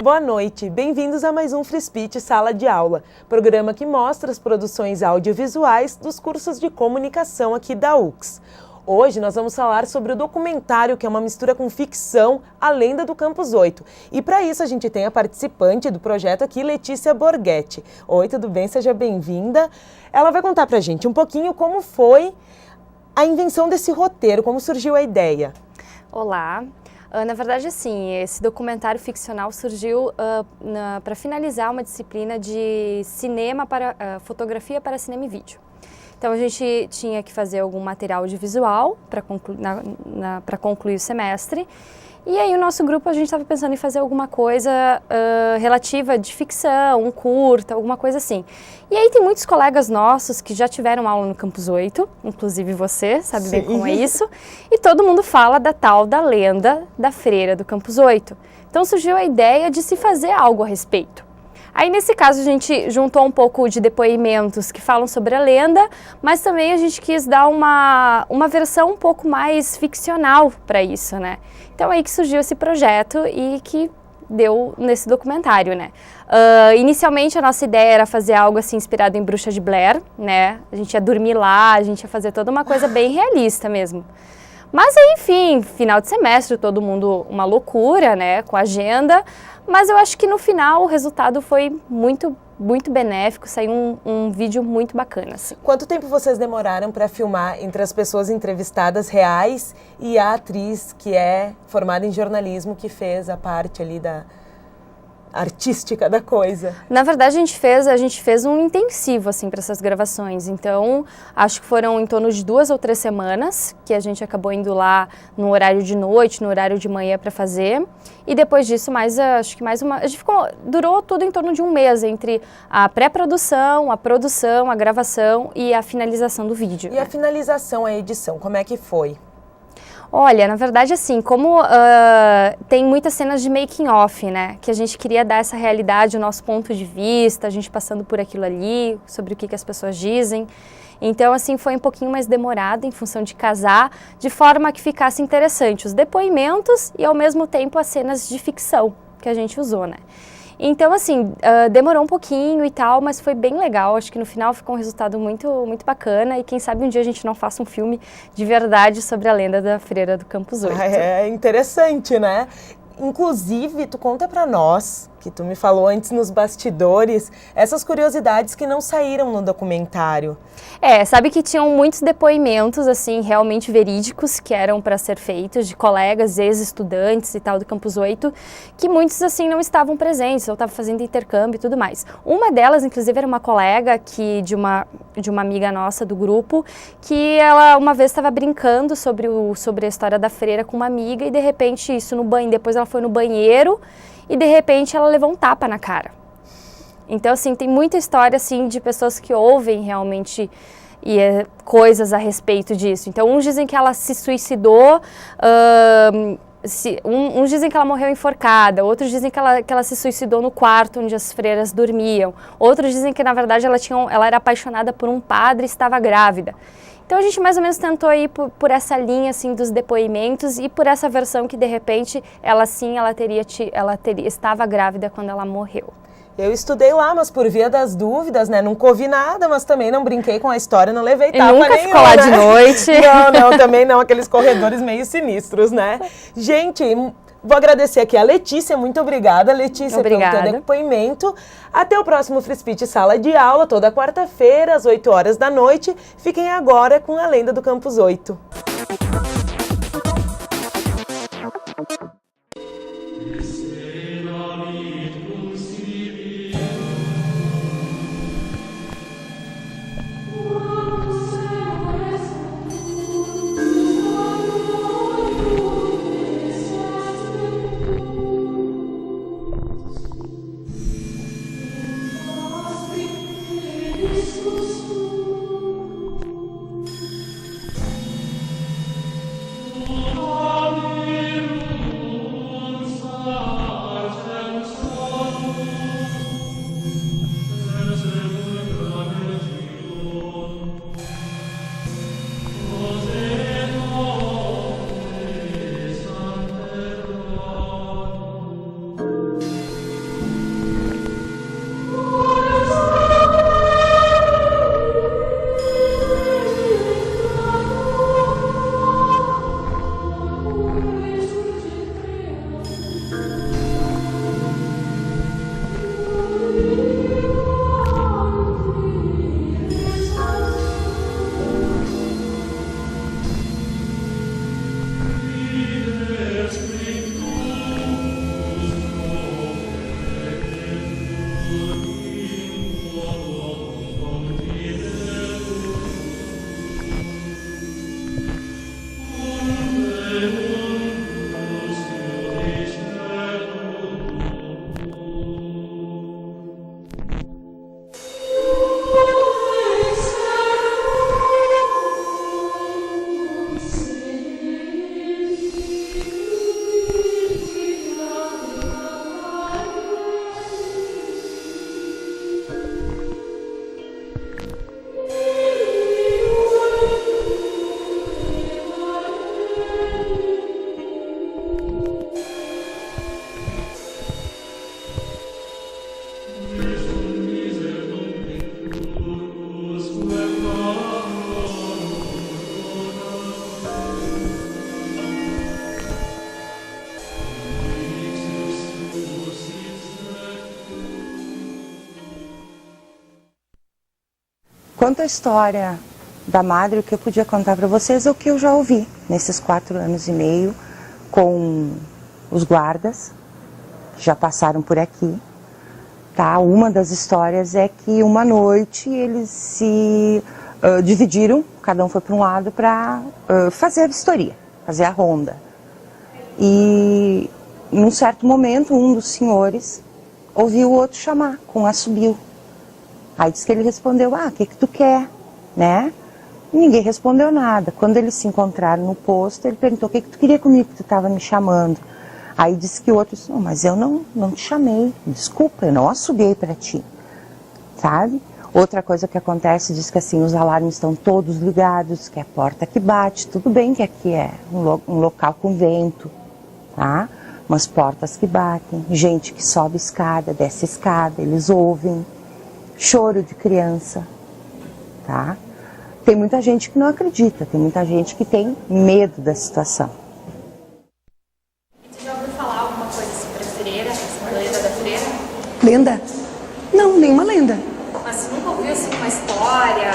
boa noite. Bem-vindos a mais um Free Speech Sala de Aula, programa que mostra as produções audiovisuais dos cursos de comunicação aqui da UX. Hoje nós vamos falar sobre o documentário, que é uma mistura com ficção, A Lenda do Campus 8. E para isso a gente tem a participante do projeto aqui, Letícia Borghetti. Oi, tudo bem? Seja bem-vinda. Ela vai contar pra gente um pouquinho como foi a invenção desse roteiro, como surgiu a ideia. Olá. Na verdade, assim, esse documentário ficcional surgiu para finalizar uma disciplina de fotografia para cinema e vídeo. Então, a gente tinha que fazer algum material audiovisual para concluir o semestre. E aí, o nosso grupo, a gente estava pensando em fazer alguma coisa relativa de ficção, um curta, alguma coisa assim. E aí, tem muitos colegas nossos que já tiveram aula no Campus 8, inclusive você, sabe Sim. bem como é isso. E todo mundo fala da tal da lenda da freira do Campus 8. Então, surgiu a ideia de se fazer algo a respeito. Aí, nesse caso, a gente juntou um pouco de depoimentos que falam sobre a lenda, mas também a gente quis dar uma versão um pouco mais ficcional para isso, né? Então, aí que surgiu esse projeto e que deu nesse documentário, né? Inicialmente, a nossa ideia era fazer algo assim inspirado em Bruxa de Blair, né? A gente ia dormir lá, a gente ia fazer toda uma coisa bem realista mesmo. Mas aí, enfim, final de semestre, todo mundo uma loucura, né? Com a agenda. Mas eu acho que no final o resultado foi muito benéfico, saiu um vídeo muito bacana. Assim. Quanto tempo vocês demoraram para filmar entre as pessoas entrevistadas reais e a atriz que é formada em jornalismo, que fez a parte ali da artística da coisa? Na verdade, a gente fez um intensivo assim para essas gravações. Então, acho que foram em torno de 2 ou 3 semanas que a gente acabou indo lá no horário de noite, no horário de manhã para fazer. E depois disso, durou tudo em torno de um mês entre a pré-produção, a produção, a gravação e a finalização do vídeo. E a finalização, a edição, como é que foi? Olha, na verdade, assim, como tem muitas cenas de making off, né, que a gente queria dar essa realidade, o nosso ponto de vista, a gente passando por aquilo ali, sobre o que as pessoas dizem. Então, assim, foi um pouquinho mais demorado em função de casar, de forma que ficasse interessante os depoimentos e, ao mesmo tempo, as cenas de ficção que a gente usou, né. Então, assim, demorou um pouquinho e tal, mas foi bem legal. Acho que no final ficou um resultado muito bacana e quem sabe um dia a gente não faça um filme de verdade sobre a lenda da freira do Campus 8. É interessante, né? Inclusive, tu conta pra nós, que tu me falou antes nos bastidores, essas curiosidades que não saíram no documentário. Sabe que tinham muitos depoimentos, assim, realmente verídicos, que eram para ser feitos, de colegas, ex-estudantes e tal do Campus 8, que muitos, assim, não estavam presentes, ou estavam fazendo intercâmbio e tudo mais. Uma delas, inclusive, era uma colega de uma amiga nossa do grupo, que ela uma vez estava brincando sobre a história da freira com uma amiga e, de repente, depois ela foi no banheiro e, de repente, ela levou um tapa na cara. Então, assim, tem muita história, assim, de pessoas que ouvem realmente coisas a respeito disso. Então, uns dizem que ela se suicidou, uns dizem que ela morreu enforcada, outros dizem que ela se suicidou no quarto onde as freiras dormiam, outros dizem que, na verdade, ela era apaixonada por um padre e estava grávida. Então, a gente mais ou menos tentou ir por essa linha, assim, dos depoimentos e por essa versão que, de repente, ela estava grávida quando ela morreu. Eu estudei lá, mas por via das dúvidas, né? Nunca ouvi nada, mas também não brinquei com a história, não levei tapa nenhuma. Nunca ficou lá de noite. Não, também não, aqueles corredores meio sinistros, né? Gente, vou agradecer aqui a Letícia, muito obrigada, Letícia, pelo teu depoimento. Até o próximo Free Speech Sala de Aula, toda quarta-feira, às 8 horas da noite. Fiquem agora com a Lenda do Campus 8. Quanto à história da madre, o que eu podia contar para vocês é o que eu já ouvi nesses 4 anos e meio com os guardas que já passaram por aqui. Tá? Uma das histórias é que uma noite eles se dividiram, cada um foi para um lado para fazer a vistoria, fazer a ronda. E num certo momento um dos senhores ouviu o outro chamar com um assobio. Aí disse que ele respondeu, o que tu quer, né? E ninguém respondeu nada. Quando eles se encontraram no posto, ele perguntou, o que tu queria comigo que tu estava me chamando? Aí disse que o outro disse, não, mas eu não te chamei, desculpa, eu não assobiei para ti, sabe? Outra coisa que acontece, diz que assim, os alarmes estão todos ligados, que é a porta que bate, tudo bem que aqui é um local com vento, tá? Umas portas que batem, gente que sobe escada, desce escada, eles ouvem, choro de criança, tá? Tem muita gente que não acredita, tem muita gente que tem medo da situação. Você já ouviu falar alguma coisa sobre a freira, sobre a lenda da freira? Lenda? Não, nenhuma lenda. Mas você nunca ouviu assim uma história,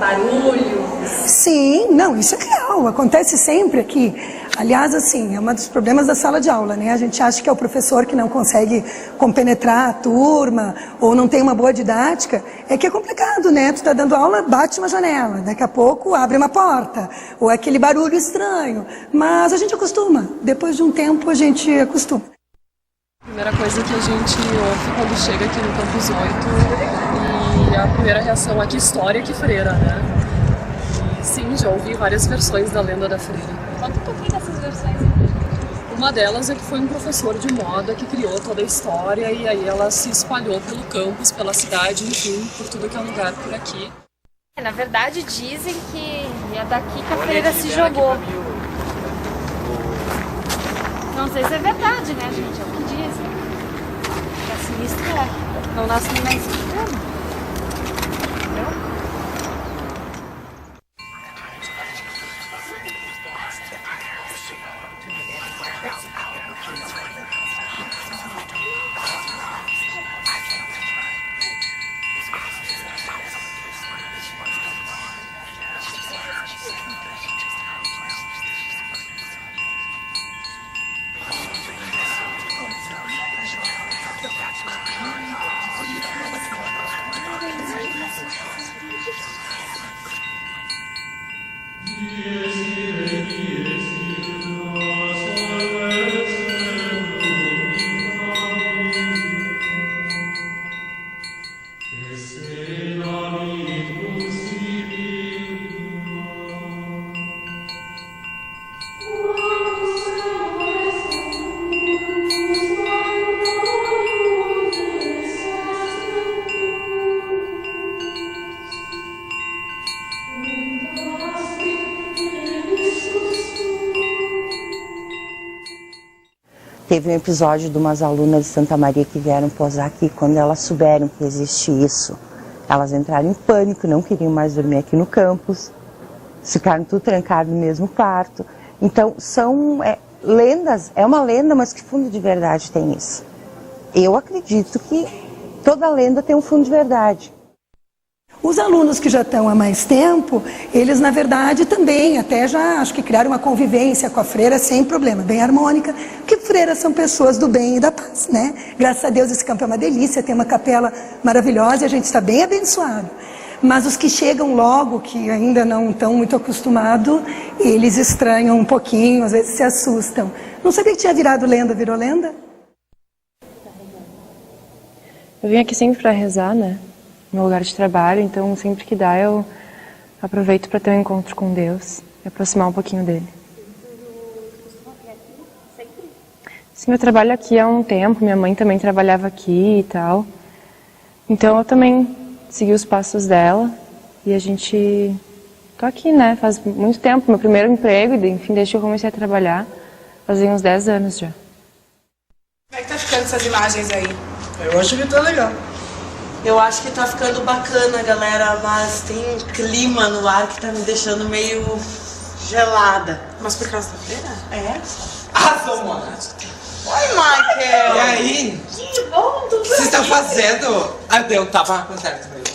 barulho? Sim, não, isso é real, acontece sempre aqui. Aliás, assim, é um dos problemas da sala de aula, né? A gente acha que é o professor que não consegue compenetrar a turma ou não tem uma boa didática. É que é complicado, né? Tu tá dando aula, bate uma janela, daqui a pouco abre uma porta, ou é aquele barulho estranho. Mas a gente acostuma, depois de um tempo a gente acostuma. A primeira coisa que a gente ouve quando chega aqui no Campus 8 e a primeira reação é que história, que freira, né? E sim, já ouvi várias versões da lenda da freira. Conta um pouquinho dessas versões. Uma delas é que foi um professor de moda que criou toda a história e aí ela se espalhou pelo campus, pela cidade, enfim, por tudo que é lugar por aqui. Na verdade, dizem que é daqui que a freira se jogou. Não sei se é verdade, né, gente? É o que dizem. É sinistro, é. Não nasce nem mais escutando. Entendeu? Teve um episódio de umas alunas de Santa Maria que vieram posar aqui. Quando elas souberam que existe isso, elas entraram em pânico, não queriam mais dormir aqui no campus, ficaram tudo trancados no mesmo quarto. Então, são lendas, é uma lenda, mas que fundo de verdade tem isso? Eu acredito que toda lenda tem um fundo de verdade. Os alunos que já estão há mais tempo, eles na verdade também até já acho que criaram uma convivência com a freira sem problema, bem harmônica, porque freiras são pessoas do bem e da paz, né? Graças a Deus esse campo é uma delícia, tem uma capela maravilhosa e a gente está bem abençoado. Mas os que chegam logo, que ainda não estão muito acostumados, eles estranham um pouquinho, às vezes se assustam. Não sabia que tinha virado lenda, virou lenda? Eu vim aqui sempre para rezar, né? Meu lugar de trabalho, então sempre que dá eu aproveito para ter um encontro com Deus e aproximar um pouquinho dele. Sim, eu trabalho aqui há um tempo, minha mãe também trabalhava aqui e tal. Então eu também segui os passos dela e a gente... Tô aqui, né? Faz muito tempo, meu primeiro emprego, enfim, desde que eu comecei a trabalhar, fazia uns 10 anos já. Como é que tá ficando essas imagens aí? Eu acho que tá legal. Eu acho que tá ficando bacana, galera, mas tem um clima no ar que tá me deixando meio gelada. Mas por causa da feira? É? Vamos! Oi, Michael! E aí? Que bom, tudo O que vocês estão bem? fazendo? Eu tava com certo mesmo.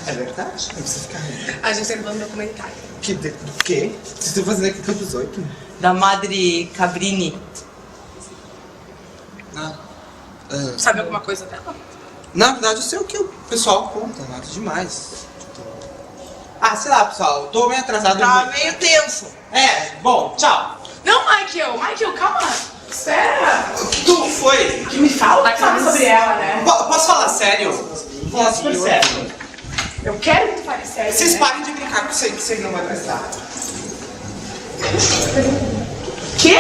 É verdade? Não precisa ficar rindo. A gente tá gravando um documentário. Do quê? Vocês estão fazendo aqui Campos 8? Da Madre Cabrini. Sabe alguma coisa dela? Na verdade, eu sei o que o pessoal conta, nada demais. Sei lá, pessoal, eu tô meio atrasado. Tá meio tenso. Bom, tchau. Não, Michael, calma. Espera. O que foi? Que me fala sobre ela, né? Posso falar sério? Vou falar super sério. Eu quero que tu fale sério. Vocês parem de brincar com isso aí, que isso aí não vai prestar. Quê?